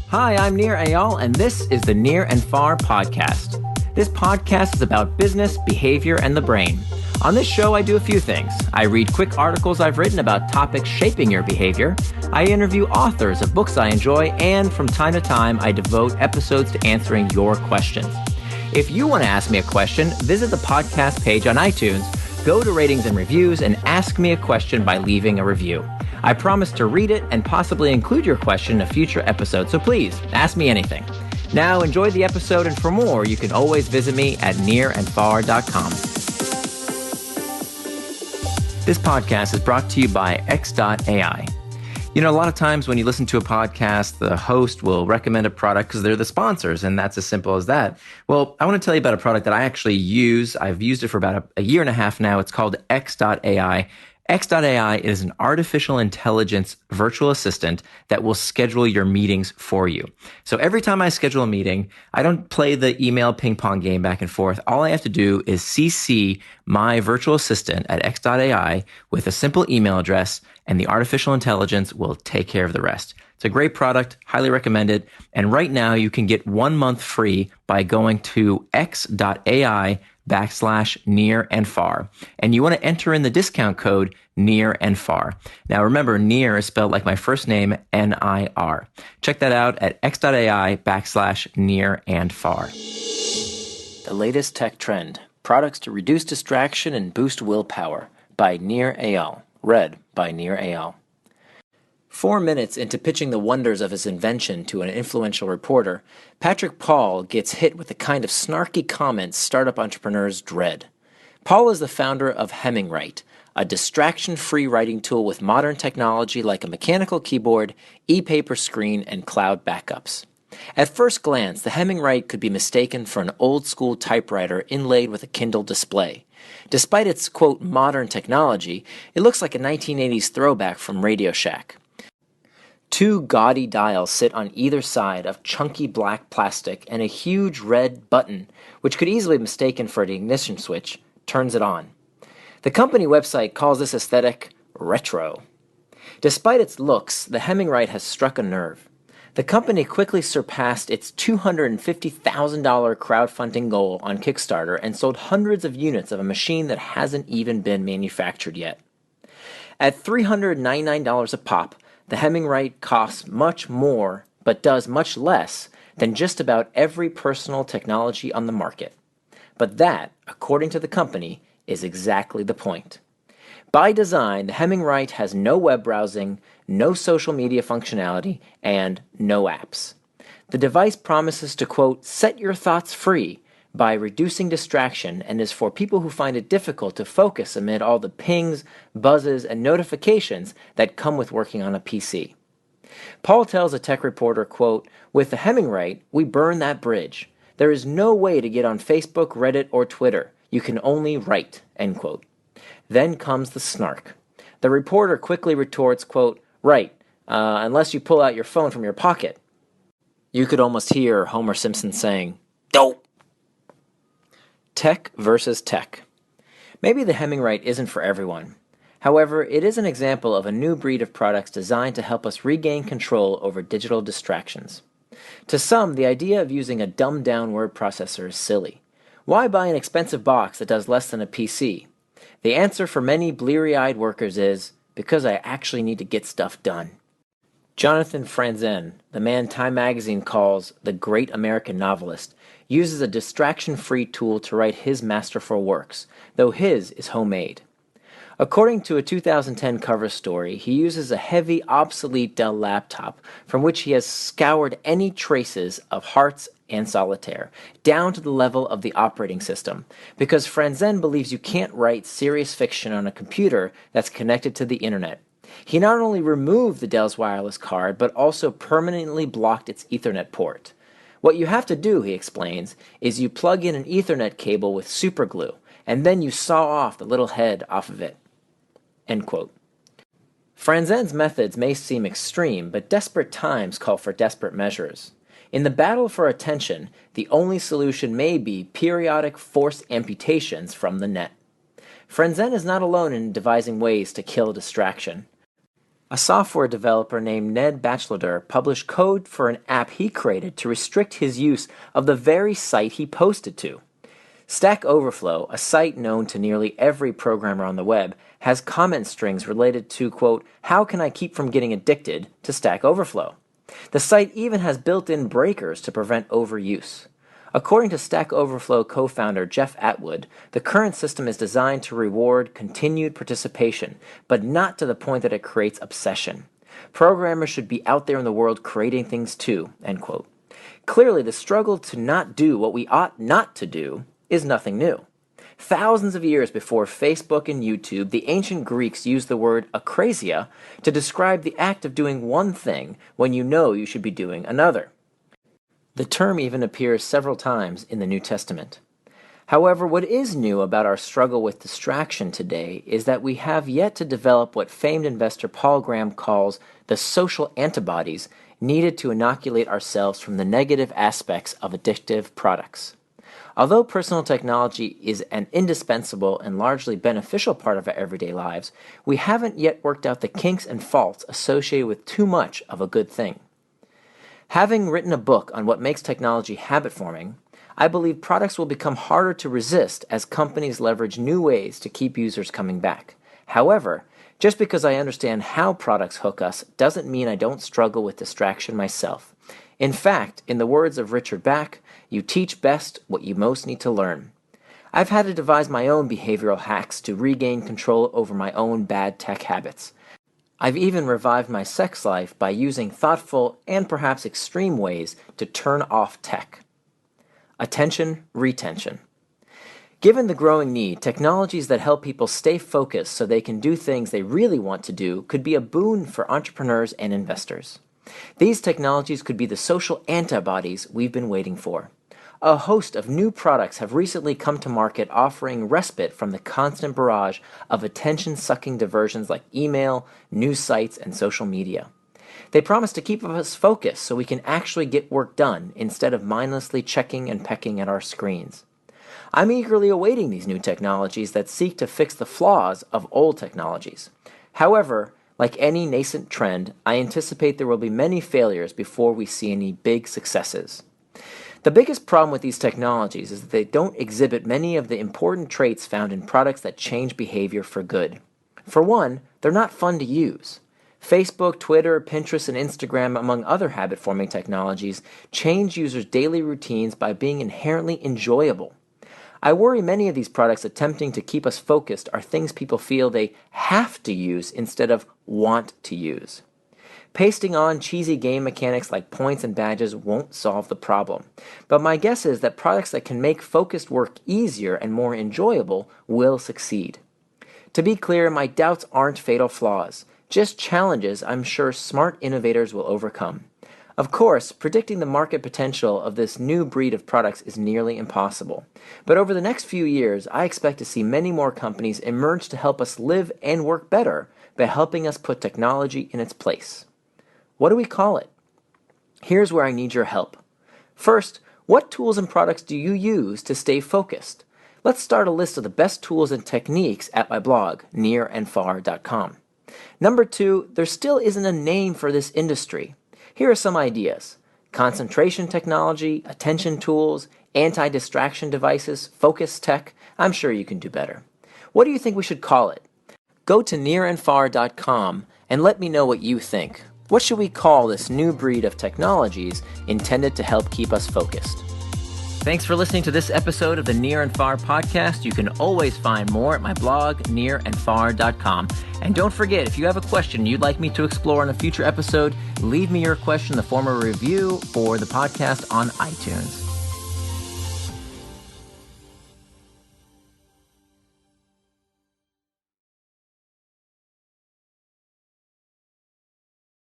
Hi, I'm Nir Eyal, and this is the Near and Far podcast. This podcast is about business, behavior, and the brain. On this show, I do a few things. I read quick articles I've written about topics shaping your behavior. I interview authors of books I enjoy, and from time to time, I devote episodes to answering your questions. If you want to ask me a question, visit the podcast page on iTunes, go to ratings and reviews, and ask me a question by leaving a review. I promise to read it and possibly include your question in a future episode, so please, ask me anything. Now, enjoy the episode, and for more, you can always visit me at nearandfar.com. This podcast is brought to you by x.ai. You know, a lot of times when you listen to a podcast, the host will recommend a product because they're the sponsors, and that's as simple as that. Well, I want to tell you about a product that I actually use. I've used it for about a year and a half now. It's called x.ai. X.ai is an artificial intelligence virtual assistant that will schedule your meetings for you. So every time I schedule a meeting, I don't play the email ping pong game back and forth. All I have to do is CC my virtual assistant at x.ai with a simple email address, and the artificial intelligence will take care of the rest. It's a great product, highly recommended. And right now you can get 1 month free by going to x.ai/near and far. And you want to enter in the discount code near and far. Now remember, near is spelled like my first name, N-I-R. Check that out at x.ai/near and far. The latest tech trend, products to reduce distraction and boost willpower, by Nir Eyal. Read by Nir Eyal. 4 minutes into pitching the wonders of his invention to an influential reporter, Patrick Paul gets hit with the kind of snarky comments startup entrepreneurs dread. Paul is the founder of Hemingwrite, a distraction-free writing tool with modern technology like a mechanical keyboard, e-paper screen, and cloud backups. At first glance, the Hemingwrite could be mistaken for an old-school typewriter inlaid with a Kindle display. Despite its, quote, modern technology, it looks like a 1980s throwback from Radio Shack. 2 gaudy dials sit on either side of chunky black plastic, and a huge red button, which could easily be mistaken for an ignition switch, turns it on. The company website calls this aesthetic retro. Despite its looks, the Hemingwrite has struck a nerve. The company quickly surpassed its $250,000 crowdfunding goal on Kickstarter and sold hundreds of units of a machine that hasn't even been manufactured yet. At $399 a pop, the Hemingwrite costs much more, but does much less than just about every personal technology on the market. But that, according to the company, is exactly the point. By design, the Hemingwrite has no web browsing, no social media functionality, and no apps. The device promises to, quote, set your thoughts free by reducing distraction, and is for people who find it difficult to focus amid all the pings, buzzes, and notifications that come with working on a PC. Paul tells a tech reporter, quote, with the Hemingwrite, we burn that bridge. There is no way to get on Facebook, Reddit, or Twitter. You can only write, end quote. Then comes the snark. The reporter quickly retorts, quote, right, unless you pull out your phone from your pocket. You could almost hear Homer Simpson saying, dope. Tech versus tech. Maybe the Hemingwrite isn't for everyone. However, it is an example of a new breed of products designed to help us regain control over digital distractions. To some, the idea of using a dumbed-down word processor is silly. Why buy an expensive box that does less than a PC? The answer for many bleary-eyed workers is, because I actually need to get stuff done. Jonathan Franzen, the man Time magazine calls the great American novelist, uses a distraction-free tool to write his masterful works, though his is homemade. According to a 2010 cover story, he uses a heavy, obsolete Dell laptop from which he has scoured any traces of hearts and solitaire, down to the level of the operating system, because Franzen believes you can't write serious fiction on a computer that's connected to the internet. He not only removed the Dell's wireless card, but also permanently blocked its Ethernet port. What you have to do, he explains, is you plug in an Ethernet cable with superglue, and then you saw off the little head off of it. End quote. Franzen's methods may seem extreme, but desperate times call for desperate measures. In the battle for attention, the only solution may be periodic forced amputations from the net. Franzen is not alone in devising ways to kill distraction. A software developer named Ned Batchelder published code for an app he created to restrict his use of the very site he posted to. Stack Overflow, a site known to nearly every programmer on the web, has comment strings related to, quote, "How can I keep from getting addicted to Stack Overflow?" The site even has built-in breakers to prevent overuse. According to Stack Overflow co-founder Jeff Atwood, the current system is designed to reward continued participation, but not to the point that it creates obsession. Programmers should be out there in the world creating things too, end quote. Clearly, the struggle to not do what we ought not to do is nothing new. Thousands of years before Facebook and YouTube, the ancient Greeks used the word akrasia to describe the act of doing one thing when you know you should be doing another. The term even appears several times in the New Testament. However, what is new about our struggle with distraction today is that we have yet to develop what famed investor Paul Graham calls the social antibodies needed to inoculate ourselves from the negative aspects of addictive products. Although personal technology is an indispensable and largely beneficial part of our everyday lives, we haven't yet worked out the kinks and faults associated with too much of a good thing. Having written a book on what makes technology habit-forming, I believe products will become harder to resist as companies leverage new ways to keep users coming back. However, just because I understand how products hook us doesn't mean I don't struggle with distraction myself. In fact, in the words of Richard Bach, you teach best what you most need to learn. I've had to devise my own behavioral hacks to regain control over my own bad tech habits. I've even revived my sex life by using thoughtful and perhaps extreme ways to turn off tech. Attention retention. Given the growing need, technologies that help people stay focused so they can do things they really want to do could be a boon for entrepreneurs and investors. These technologies could be the social antibodies we've been waiting for. A host of new products have recently come to market offering respite from the constant barrage of attention-sucking diversions like email, news sites, and social media. They promise to keep us focused so we can actually get work done instead of mindlessly checking and pecking at our screens. I'm eagerly awaiting these new technologies that seek to fix the flaws of old technologies. However, like any nascent trend, I anticipate there will be many failures before we see any big successes. The biggest problem with these technologies is that they don't exhibit many of the important traits found in products that change behavior for good. For one, they're not fun to use. Facebook, Twitter, Pinterest, and Instagram, among other habit-forming technologies, change users' daily routines by being inherently enjoyable. I worry many of these products attempting to keep us focused are things people feel they have to use instead of want to use. Pasting on cheesy game mechanics like points and badges won't solve the problem, but my guess is that products that can make focused work easier and more enjoyable will succeed. To be clear, my doubts aren't fatal flaws, just challenges I'm sure smart innovators will overcome. Of course, predicting the market potential of this new breed of products is nearly impossible, but over the next few years, I expect to see many more companies emerge to help us live and work better by helping us put technology in its place. What do we call it? Here's where I need your help. First, what tools and products do you use to stay focused? Let's start a list of the best tools and techniques at my blog, nearandfar.com. Number 2, there still isn't a name for this industry. Here are some ideas: concentration technology, attention tools, anti-distraction devices, focus tech. I'm sure you can do better. What do you think we should call it? Go to nearandfar.com and let me know what you think. What should we call this new breed of technologies intended to help keep us focused? Thanks for listening to this episode of the Near and Far podcast. You can always find more at my blog, nearandfar.com. And don't forget, if you have a question you'd like me to explore in a future episode, leave me your question in the form of a review for the podcast on iTunes.